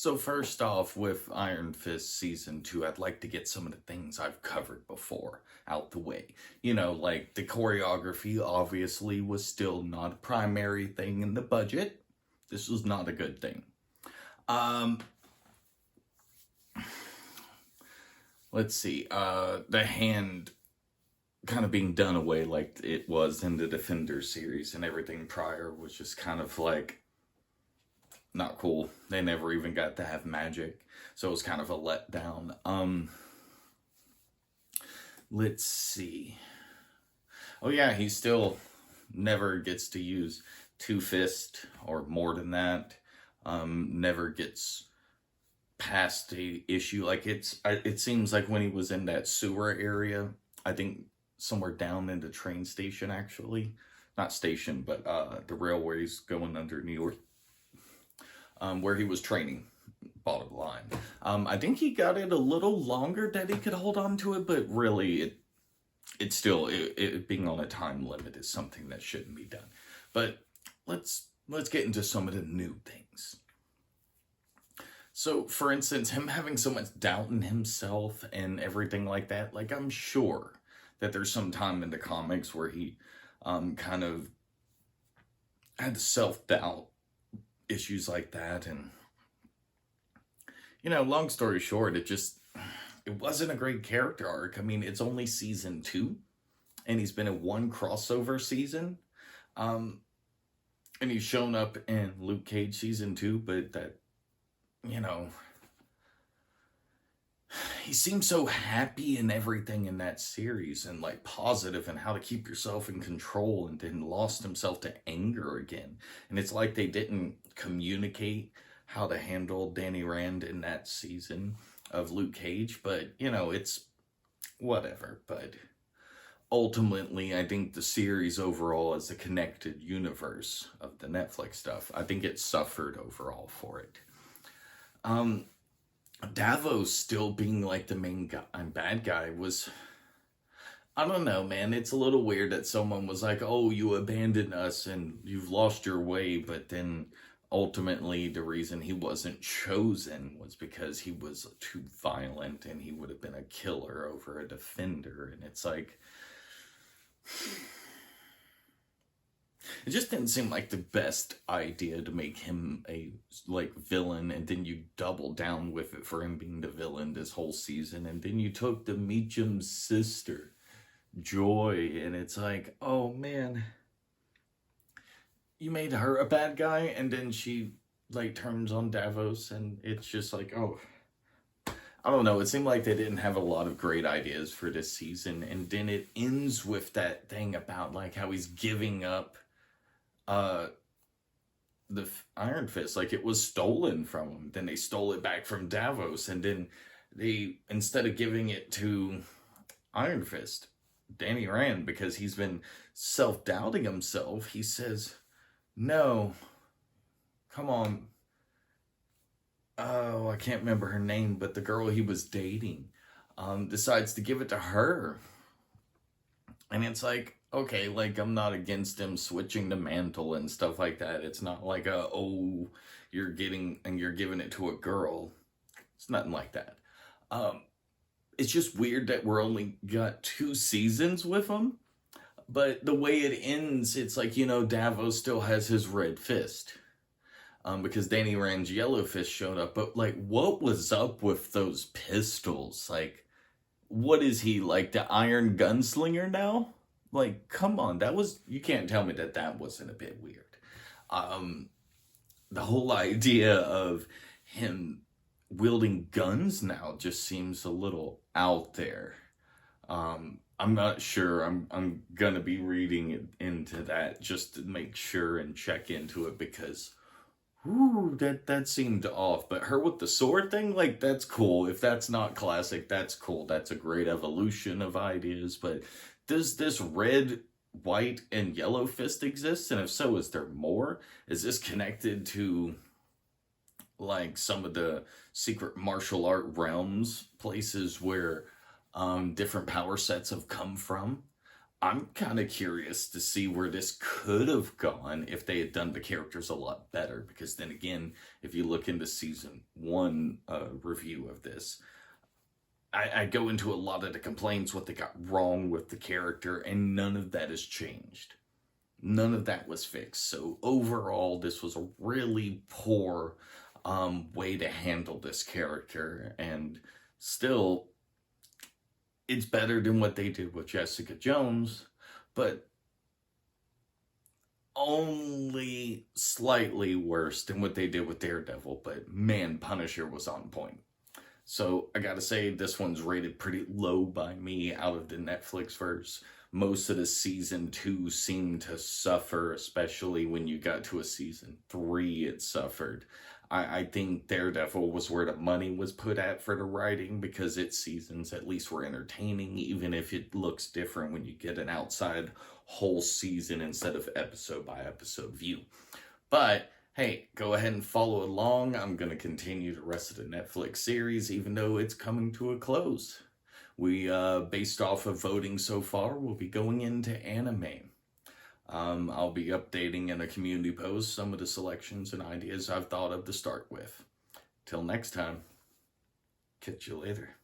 So first off, with Iron Fist Season 2, I'd like to get some of the things I've covered before out the way. Like the choreography obviously was still not a primary thing in the budget. This was not a good thing. Um, let's see. The hand kind of being done away like it was in the Defender series and everything prior was just kind of like not cool. They never even got to have magic, so it was kind of a letdown. Let's see. Oh yeah, he still never gets to use two fist or more than that. Never gets past the issue. Like it seems like when he was in that sewer area, I think somewhere down in the train station actually, not station, but the railways going under New York, where he was training. Bottom line, I think he got it a little longer that he could hold on to it, but really, it's still it being on a time limit is something that shouldn't be done. But let's get into some of the new things. So, for instance, him having so much doubt in himself and everything like that, like I'm sure that there's some time in the comics where he kind of had self-doubt issues like that. And long story short, it wasn't a great character arc. I mean, it's only season 2 and he's been in one crossover season. And he's shown up in Luke Cage season 2, but that, he seems so happy and everything in that series and like positive and how to keep yourself in control, and then lost himself to anger again. And it's like they didn't communicate how to handle Danny Rand in that season of Luke Cage, but it's whatever. But ultimately, I think the series overall as a connected universe of the Netflix stuff, I think it suffered overall for it. Davos still being like the main guy and bad guy was, I don't know, man. It's a little weird that someone was like, oh, you abandoned us and you've lost your way, but then ultimately the reason he wasn't chosen was because he was too violent and he would have been a killer over a defender. And it's like, it just didn't seem like the best idea to make him a villain, and then you double down with it for him being the villain this whole season, and then you took the Meachum's sister, Joy, and it's like, oh man, you made her a bad guy, and then she turns on Davos, and it's just like, oh, I don't know. It seemed like they didn't have a lot of great ideas for this season, and then it ends with that thing about how he's giving up the Iron Fist, like it was stolen from him. Then they stole it back from Davos, and then they, instead of giving it to Iron Fist, Danny Rand, because he's been self-doubting himself, he says, no, come on. Oh, I can't remember her name, but the girl he was dating decides to give it to her. And it's like, okay, I'm not against him switching the mantle and stuff like that. It's not like you're giving it to a girl. It's nothing like that. It's just weird that we're only got 2 seasons with him. But the way it ends, it's like, Davos still has his red fist. Because Danny Rand's yellow fist showed up. But what was up with those pistols? What is he, the Iron Gunslinger now? Come on, you can't tell me that wasn't a bit weird. The whole idea of him wielding guns now just seems a little out there. I'm not sure. I'm gonna be reading into that just to make sure and check into it, because that seemed off. But her with the sword thing, that's cool. If that's not classic, that's cool. That's a great evolution of ideas. But does this red, white, and yellow fist exist? And if so, is there more? Is this connected to some of the secret martial art realms, places where different power sets have come from? I'm kind of curious to see where this could have gone if they had done the characters a lot better. Because then again, if you look into season one review of this, I go into a lot of the complaints, what they got wrong with the character, and none of that has changed. None of that was fixed. So overall, this was a really poor way to handle this character. And still, it's better than what they did with Jessica Jones, but only slightly worse than what they did with Daredevil. But man, Punisher was on point. So I gotta say, this one's rated pretty low by me out of the Netflix verse. Most of the season 2 seemed to suffer, especially when you got to a season 3, it suffered. I think Daredevil was where the money was put at for the writing, because its seasons at least were entertaining, even if it looks different when you get an outside whole season instead of episode by episode view. But hey, go ahead and follow along. I'm going to continue the rest of the Netflix series, even though it's coming to a close. We, based off of voting so far, will be going into anime. I'll be updating in a community post some of the selections and ideas I've thought of to start with. Till next time, catch you later.